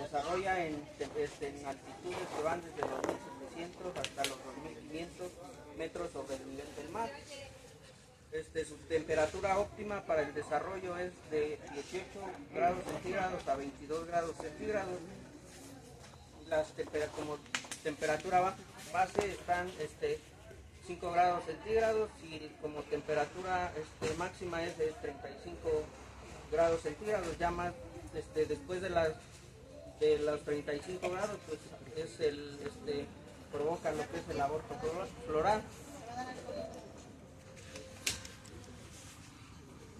desarrolla en altitudes que van desde los 1700 hasta los 2500 metros sobre el nivel del mar. Su temperatura óptima para el desarrollo es de 18 grados centígrados a 22 grados centígrados. Como temperatura base están 5 grados centígrados y como temperatura máxima es de 35 grados centígrados. Ya más después de los 35 grados pues provoca lo que es el aborto floral.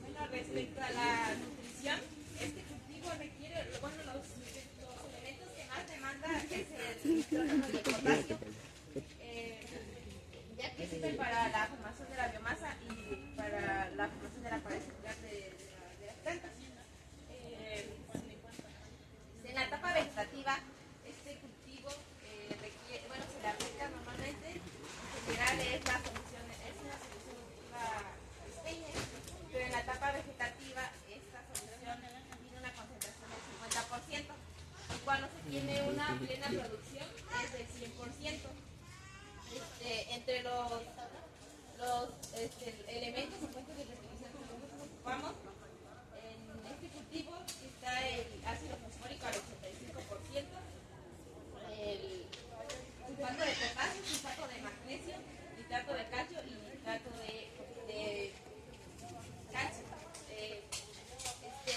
Bueno, respecto a la nutrición, este cultivo requiere, bueno, los elementos que más demanda es el nitrógeno y el potasio, ya que sirven para la formación de la biomasa y para la formación de la pared celular de las plantas. En la etapa vegetativa, este cultivo requiere, bueno, se le aplica normalmente, en general es una solución nutritiva pequeña, pero en la etapa vegetativa esta solución tiene una concentración del 50%, y cuando se tiene una plena producción es del 100%. Entre los elementos o fuentes de respiración que nosotros ocupamos en este cultivo está el ácido fosfórico al 85%, el sulfato de potasio, sulfato de magnesio, nitrato de calcio y nitrato de calcio.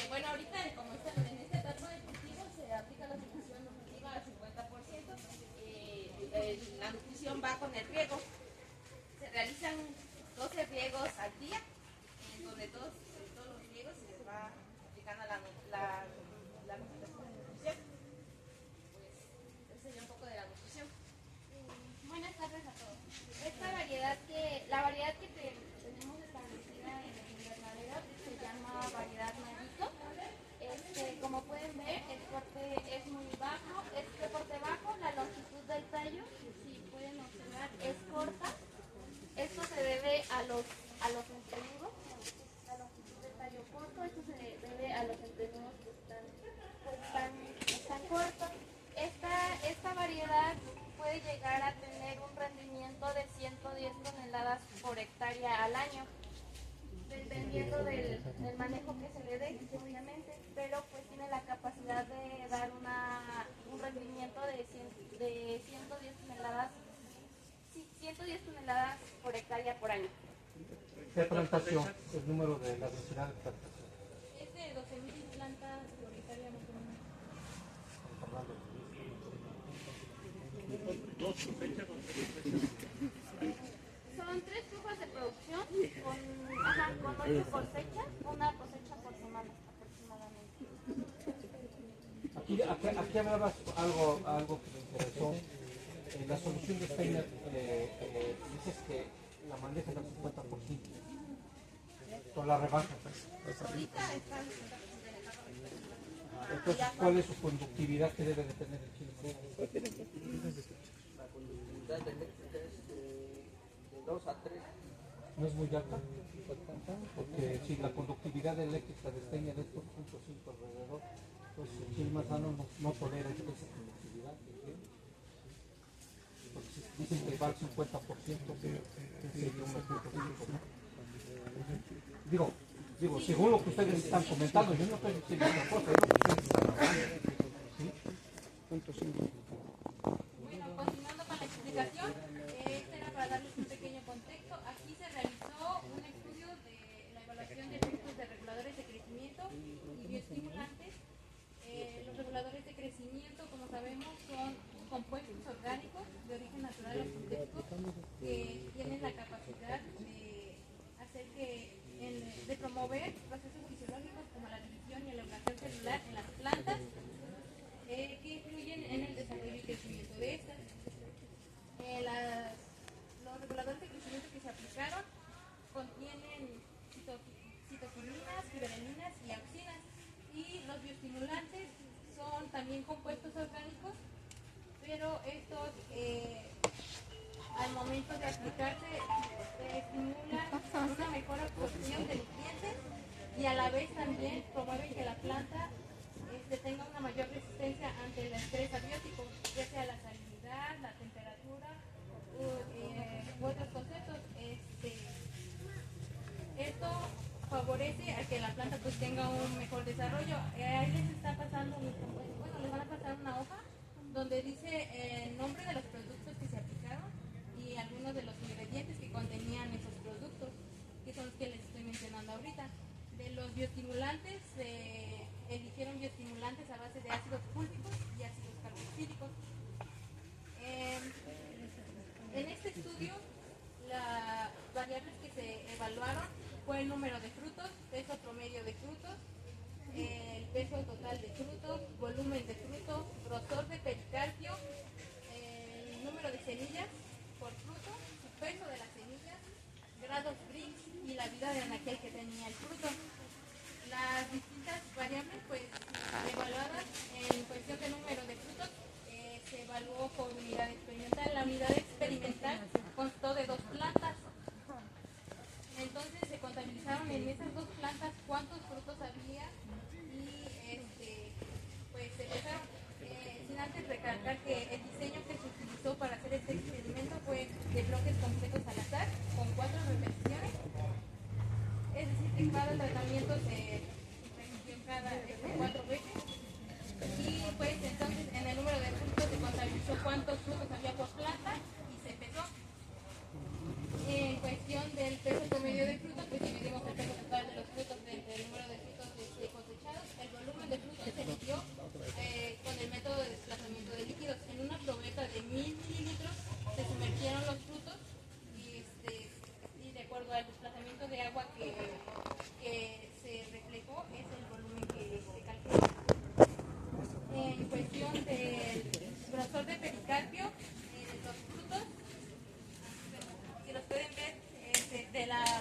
Bueno, ahorita como están en esta etapa de cultivo se aplica la nutrición nutritiva al 50%. La nutrición va con el riego. Se realizan 12 riegos al día, en donde todos los riegos se les va aplicando la nutrición de nutrición. Pues ese sería un poco de la nutrición. Buenas tardes a todos. La variedad que tenemos establecida en el invernadero se llama variedad Narito. Como pueden ver, el corte es muy bajo, es de corte bajo, la longitud del tallo, si pueden observar, es corta. Esto se debe a los entrenudos, la longitud del tallo corto, esto se debe a los entrenudos que están cortos. Esta variedad puede llegar a tener un rendimiento de 110 toneladas por hectárea al año, dependiendo del manejo que se le dé, obviamente, pero pues tiene la capacidad de dar un rendimiento de 110 toneladas por hectárea por año. ¿Qué plantación? El número de la densidad de plantación. Es de 12.000 plantas por hectárea más o menos. Son 3 flujos de producción con 8 cosechas, una cosecha por semana aproximadamente. Aquí hablabas algo que me interesó. La solución de Steiner, dices que la manejas al 50%. Con la rebaja. Ahorita están. Entonces, ¿cuál es su conductividad que debe de tener el chile? La conductividad eléctrica es de 2 a 3. ¿No es muy alta? Porque si la conductividad eléctrica de Steiner es 2.5 alrededor, pues el chile manzano no tolera esa conductividad. Porque si dicen que va al 50%, sería un 5%, ¿no? Digo, según lo que ustedes están comentando, yo no estoy diciendo otra cosa, es lo que ustedes están hablando. ¿Sí? Bueno, continuando con la explicación, esta era para darles un pequeño contexto. Aquí se realizó un estudio de la evaluación de efectos de reguladores de crecimiento y bioestimulantes. Los reguladores de crecimiento, como sabemos, son compuestos orgánicos de origen natural o sintético que tienen la capacidad de promover procesos fisiológicos como la división y elongación celular en las plantas, que influyen en el desarrollo y crecimiento de estas. Los reguladores de crecimiento que se aplicaron contienen citokininas, fibrilinas y auxinas, y los bioestimulantes son también compuestos orgánicos, pero estos al momento de aplicarse estimulan una mejor absorción de nutrientes y a la vez también promueven que la planta tenga una mayor resistencia ante el estrés abiótico, ya sea la salinidad, la temperatura u otros conceptos. Esto favorece a que la planta pues tenga un mejor desarrollo. Ahí les está pasando, bueno, les van a pasar una hoja donde dice el nombre de los productos que se aplicaron y algunos de los ingredientes que contenían esos productos, que son los que les estoy mencionando ahorita. De los bioestimulantes, eligieron bioestimulantes a base de ácidos fúlvicos y ácidos carboxílicos. En este estudio, las variables que se evaluaron fue el número de frutos, peso promedio de frutos, el peso total de frutos, volumen de fruto, grosor de pericarpio, el número de semillas por fruto, su peso de las semillas, grados Brix y la vida de anaquel que tenía el fruto. Las distintas variables pues evaluadas en cuestión de número de frutos se evaluó por unidad experimental. La unidad experimental constó de 2 plantas. Entonces se contabilizaron en esas 2 plantas cuántos frutos había y pues se empezaron, sin antes recalcar que el diseño que se utilizó para hacer este experimento fue de bloques completos al azar con 4 repeticiones, es decir que cada tratamiento se repitió cada 4 veces y pues entonces en el número de frutos se contabilizó cuántos frutos había por planta y se pesó. En cuestión del peso promedio de frutos, pues dividimos el peso total de los frutos entre el número de frutos cosechados. El volumen de frutos se midió con el método de desplazamiento de líquidos. En una probeta de 1000 mililitros se sumergieron los frutos y de acuerdo al desplazamiento de agua que se reflejó es el volumen que se calculó. En cuestión del grosor de pericarpio de los frutos, si los pueden ver,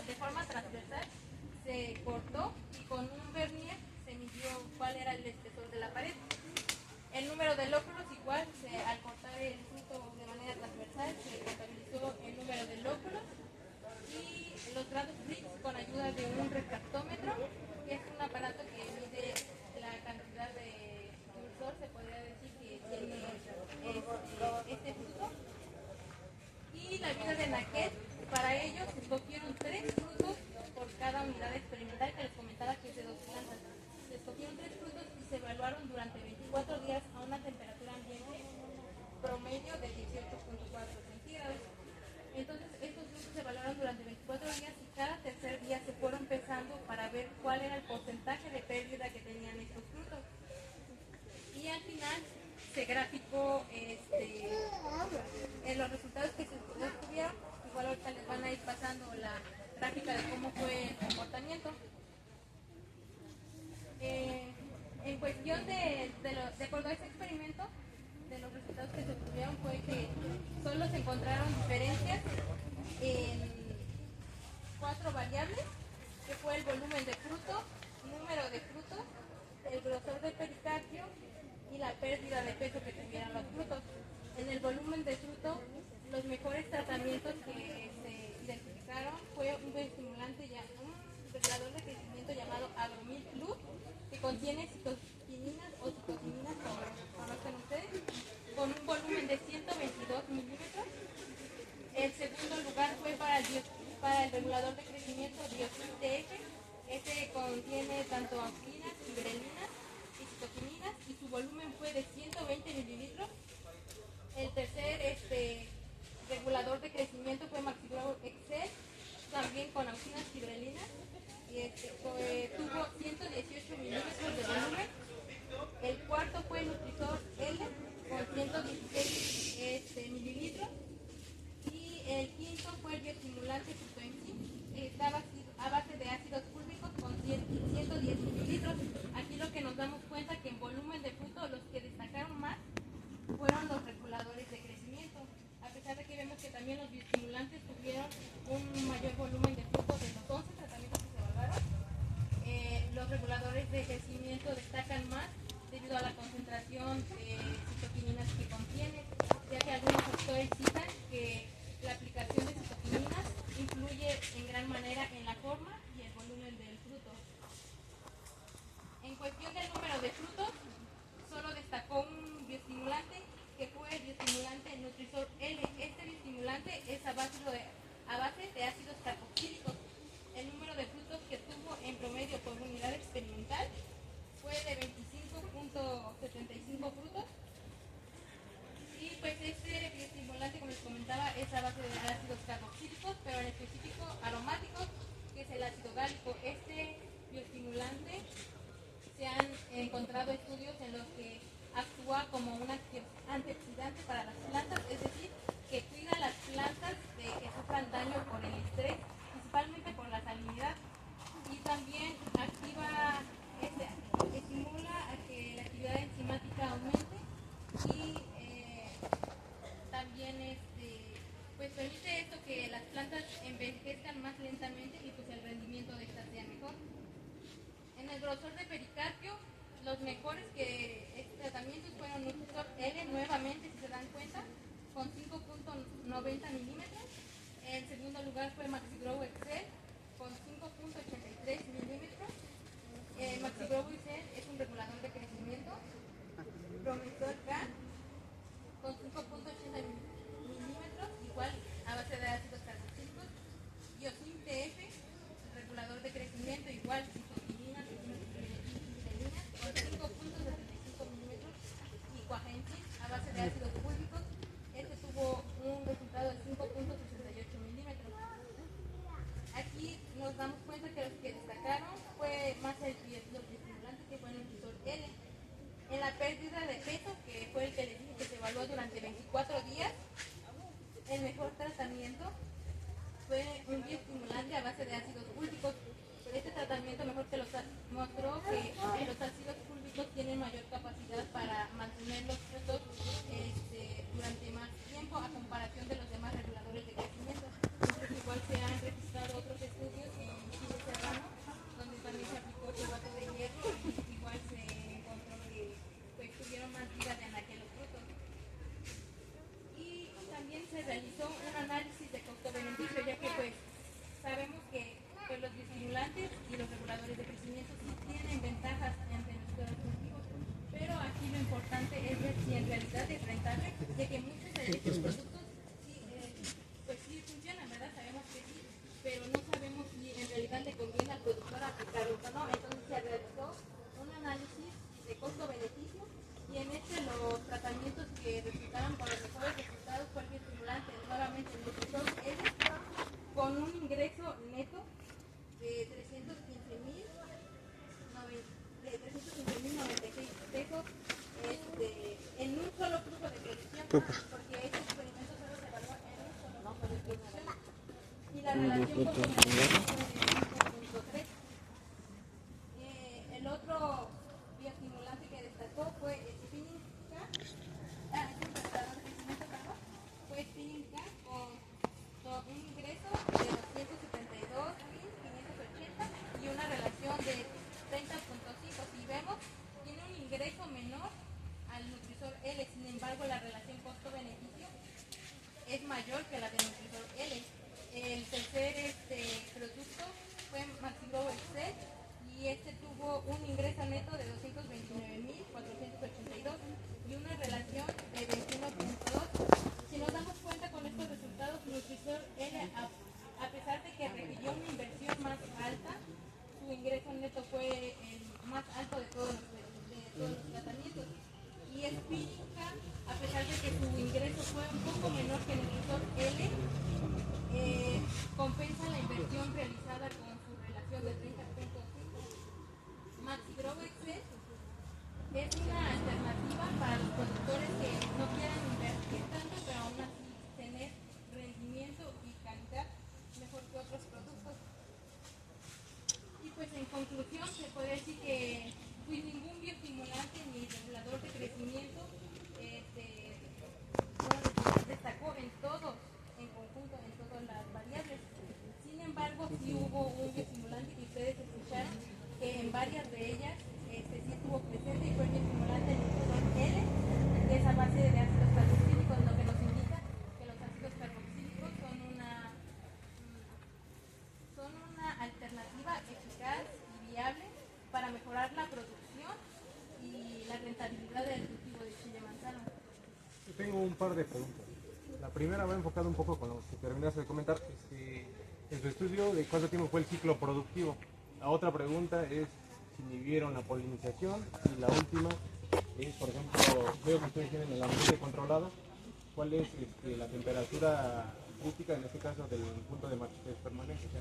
de forma transversal se cortó y con un vernier se midió cuál era el espesor de la pared. El número de lóculos igual, al cortar el fruto de manera transversal se contabilizó el número de lóculos y los grados Brix con ayuda de un refractómetro, que es un aparato que mide la cantidad de dulzor, se podría decir que tiene este fruto. Y la vida de anaquel, para ellos se escogieron 3 frutos por cada unidad experimental que les comentaba que es de 2 plantas. Se escogieron 3 frutos y se evaluaron durante 24 días a una temperatura ambiente promedio de 18.4 centígrados. Entonces estos frutos se evaluaron durante 24 días y cada tercer día se fueron pesando para ver cuál era el porcentaje de pérdida que tenían estos frutos. Y al final se graficó en los resultados que se obtuvieron. Igual ahorita les van a ir pasando la gráfica de cómo fue el comportamiento. En cuestión de acuerdo a ese experimento, de los resultados que se obtuvieron fue que solo se encontraron diferencias en 4 variables, que fue el volumen de fruto, número de frutos, el grosor de pericarpio y la pérdida de peso que tuvieran los frutos. En el volumen de fruto, los mejores tratamientos que se identificaron fue un bioestimulante, un regulador de crecimiento llamado Agromil Plus, que contiene citokininas o citokininas, como conocen ustedes, con un volumen de 122 milímetros. El segundo lugar fue para el regulador de crecimiento Biotin TF. Este contiene tanto auxinas, fibrelinas y citokininas y su volumen fue de 120 mililitros. El tercer regulador de crecimiento fue Maxiglow Excel, también con auxinas fibrelinas, y tuvo 118 milímetros de volumen. El cuarto fue Nutrisor L con 116 mililitros. Y el quinto fue el bioestimulante Cytoenzin, que estaba a base de ácidos fúlvicos con 110 mililitros. Aquí lo que nos damos cuenta que en volumen de fruto los que destacaron más fueron los reguladores de crecimiento, a pesar de que vemos que también los bioestimulantes tuvieron un mayor volumen de fruto de los 11 tratamientos que se evaluaron. Los reguladores de crecimiento destacan más debido a la concentración de citokininas que contiene, ya que algunos autores citan que la aplicación de citokininas influye en gran manera en la forma y el volumen del fruto. En cuestión del número de frutos, envejezcan más lentamente y pues el rendimiento de estas sea mejor. En el grosor de pericarpio, los mejores tratamientos fueron Nutricor L nuevamente, si se dan cuenta, con 5.90 milímetros. En segundo lugar fue Maxigrow Excel con 5.83 milímetros. Maxigrow Excel es un regulador de crecimiento. Promesor K con 5.80 milímetros, igual a base de ácidos carboxílicos. Biosin TF, regulador de crecimiento, igual cisoquinina, con 5.75 milímetros. Y Quagentin, a base de ácidos fúlvicos, este tuvo un resultado de 5.68 milímetros. Aquí nos damos cuenta que los que destacaron fue más los estimulantes, que fue el Nutricor L. En la pérdida de peso, que fue el que les dije que se evaluó durante 24 días, el mejor tratamiento fue un bioestimulante a base de ácidos fúlvicos. Este tratamiento mostró que los ácidos fúlvicos tienen mayor capacidad para mantener los frutos durante más tiempo a comparación de los demás reguladores de crecimiento. Entonces, igual se han registrado otros estudios en Chile Serrano, donde también se aplicó sulfato de hierro y igual se encontró que pues, tuvieron más vida de anaquel los frutos. Y también se realizó un análisis de costo-beneficio, ya que pues sabemos que pues, los bioestimulantes y los reguladores de crecimiento sí tienen ventajas ante nuestros cultivos, pero aquí lo importante es ver si en realidad es rentable, ya que muchos de estos productos pues sí funcionan, ¿verdad? Sabemos que sí, pero no sabemos si en realidad le conviene al productor aplicarlos o no. Entonces se realizó un análisis de costo-beneficio y en los tratamientos que resultaron con los mejores resultados fue el bioestimulante, nuevamente el Nutricor L, con un ingreso neto de 315.096 pesos en un solo flujo de producción, porque este experimento solo se evaluó en un solo flujo de producción y la relación con el fue de 5.3. El otro bioestimulante que destacó fue Spinning K, fue Spinning K con un ingreso de 272.580 y una relación de 30.5. Si vemos, tiene un ingreso menor al Nutricor L, sin embargo la relación costo-beneficio es mayor que la de Nutricor L. El tercer producto fue Maxigrow Excel y tuvo un ingreso neto de 229.482 y una relación de 21.2. Si nos damos cuenta con estos resultados, Nutricor L, a pesar de que requirió una inversión más alta, su ingreso neto fue el más alto de todos los tratamientos. Y Spinning, a pesar de que su ingreso fue un poco menor que Nutricor L, compensa la inversión realizada con su relación de 30.5. Maxigrow Excel es una alternativa para los productores que no quieran invertir tanto, pero aún así tener rendimiento y calidad mejor que otros productos. Y pues en conclusión se puede decir que pues, ningún bioestimulante ni regulador de crecimiento destacó en todos, en conjunto, en todas las variables. Sin embargo, sí hubo un bioestimulante que ustedes escucharon, que en varias de ellas sí estuvo presente y fue el bioestimulante Nutricor L, que es a base de ácidos carboxílicos, lo que nos indica que los ácidos carboxílicos son una alternativa eficaz y viable para mejorar la producción y la rentabilidad del cultivo de chile manzano. Yo tengo un par de preguntas. La primera va enfocada un poco con lo que terminaste de comentar. En su estudio, ¿de cuánto tiempo fue el ciclo productivo? La otra pregunta es si midieron la polinización. Y la última es, por ejemplo, veo que ustedes tienen el ambiente controlado. ¿Cuál es la temperatura crítica, en este caso, del punto de permanencia?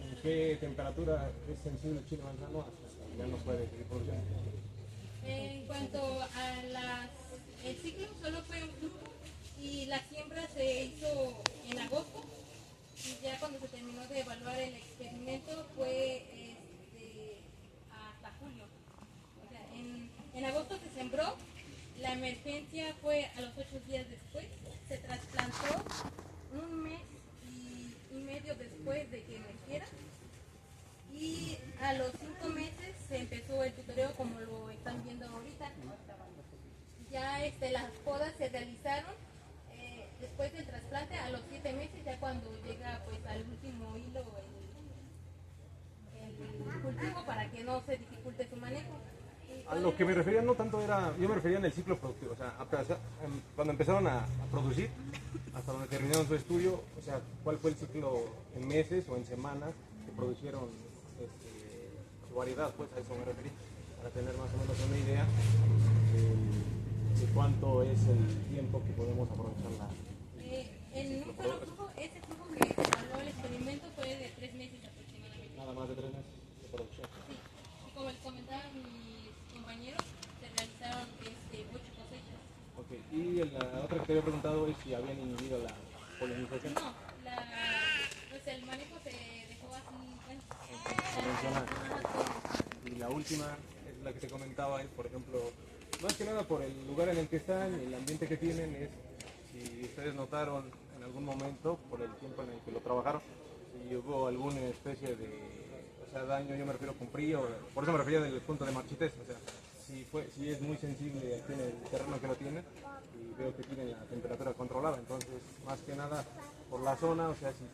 ¿En qué temperatura es sensible el chile manzano hasta que ya no puede seguir produciendo? En cuanto a el ciclo, solo fue un flujo y la siembra se hizo en agosto y ya cuando se terminó de evaluar el experimento fue hasta julio. O sea, en agosto se sembró, la emergencia fue a los 8 días después, se trasplantó un mes y medio después se realizaron después del trasplante a los 7 meses, ya cuando llega pues al último hilo el cultivo para que no se dificulte su manejo. A lo que me refería no tanto era, yo me refería en el ciclo productivo, o sea, cuando empezaron a producir, hasta donde terminaron su estudio, o sea, cuál fue el ciclo en meses o en semanas que produjeron su variedad, pues a eso me referí, para tener más o menos una idea de cuánto es el tiempo que podemos aprovechar la... En un solo flujo, ese flujo que evaluó el experimento fue de 3 meses aproximadamente. Nada más de 3 meses de producción. Sí, y como les comentaba mis compañeros, se realizaron 8 cosechas. Ok, y la otra que te había preguntado es si habían inhibido la polinización. No, pues el manejo se dejó así, bueno, Convencional. Y la última es la que te comentaba, es por ejemplo, más que nada por el lugar en el que están y el ambiente que tienen, es si ustedes notaron en algún momento, por el tiempo en el que lo trabajaron, si hubo alguna especie de, o sea, daño, yo me refiero con frío, por eso me refería del punto de marchitez, o sea, si es muy sensible aquí en el terreno que lo tienen, y veo que tienen la temperatura controlada, entonces, más que nada, por la zona, o sea, si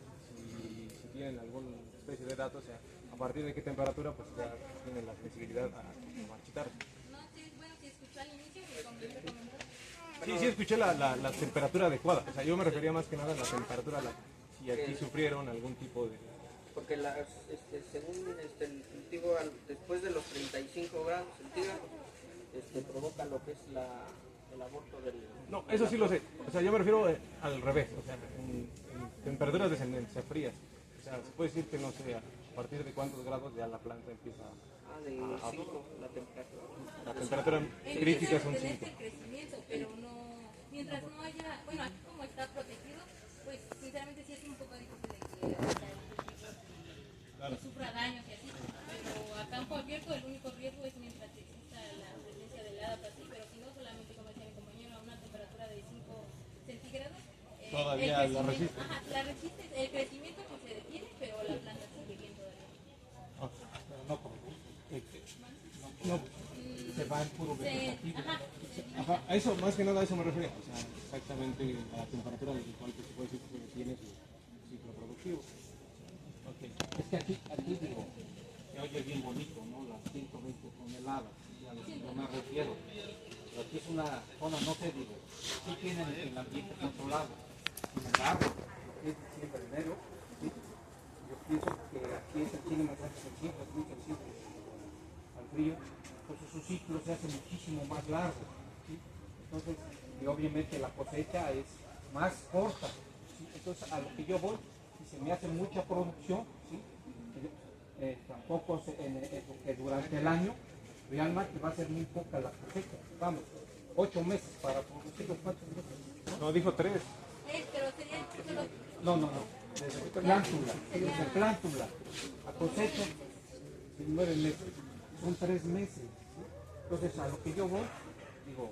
tienen alguna especie de datos, o sea, a partir de qué temperatura, pues ya tienen la sensibilidad a marchitarse. no, sí, bueno, si escuchó al inicio, y como yo le comenté, Sí, escuché la temperatura adecuada. O sea, yo me refería más que nada a la temperatura, si aquí sufrieron algún tipo de... Porque según el cultivo, después de los 35 grados centígrados, provoca lo que es el aborto del... No, eso sí lo sé. O sea, yo me refiero al revés. O sea, en temperaturas descendentes, o sea, frías. O sea, se puede decir que, no sé, a partir de cuántos grados ya la planta empieza de 5, la temperatura. La temperatura crítica son 5. el crecimiento, pero no, mientras no haya, bueno, aquí como está protegido, pues sinceramente sí es un poco difícil de que sufra daños y así, pero a campo abierto el único riesgo es mientras exista la presencia de heladas así, pero si no, solamente como decía mi compañero, a una temperatura de 5 centígrados, Todavía la resiste. Ajá, la resiste, el crecimiento pues se detiene, pero la planta sigue bien todavía. No, se va en puro vegetativo. Ajá, a eso, más que nada a eso me refería. O sea, exactamente a la temperatura desde cual se puede decir que tiene su ciclo productivo. Es que aquí digo, se oye bien bonito, ¿no? Las 120 toneladas, a lo que yo me refiero. Pero aquí es una zona, no sé, digo, sí tienen el ambiente controlado. Sin embargo, lo que es diciembre, enero, ¿sí? Yo pienso que aquí es el chile más sensible, es muy sensible al frío, entonces su ciclo se hace muchísimo más largo, ¿sí? Entonces, y obviamente la cosecha es más corta, ¿sí? Entonces a lo que yo voy, si se me hace mucha producción, ¿sí? Tampoco que durante el año realmente va a ser muy poca la cosecha, vamos, 8 meses para producir los 4 meses. No, dijo 3. Pero sería solo No, desde plántula a cosecha, 9 meses, son 3 meses. ¿Sí? Entonces, a lo que yo voy, digo,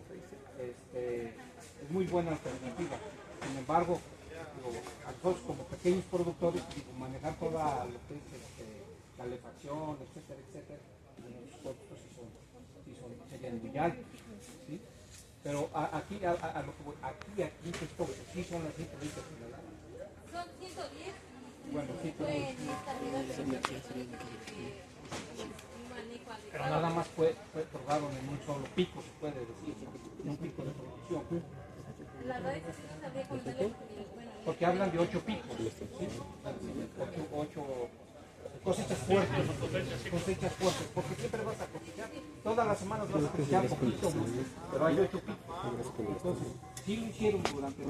es muy buena alternativa. Sin embargo, digo, a nosotros como pequeños productores, digo, manejar toda lo que es calefacción, etcétera, etcétera, los costos serían muy altos. ¿Sí? Pero aquí, a lo que voy, aquí esto, sí son las 120 toneladas. son 110. Bueno, sí, Fue en esta regla, pero un manejo pero adecuado. nada más fue probaron en un solo pico, se puede decir, un pico de producción. La verdad es que sí no sabría contarles, bueno, Porque hablan de 8 picos, ¿sí? 8 cosechas fuertes, porque siempre vas a cosechar, todas las semanas vas a cosechar poquito, pero hay 8 picos. Entonces, sí lo hicieron durante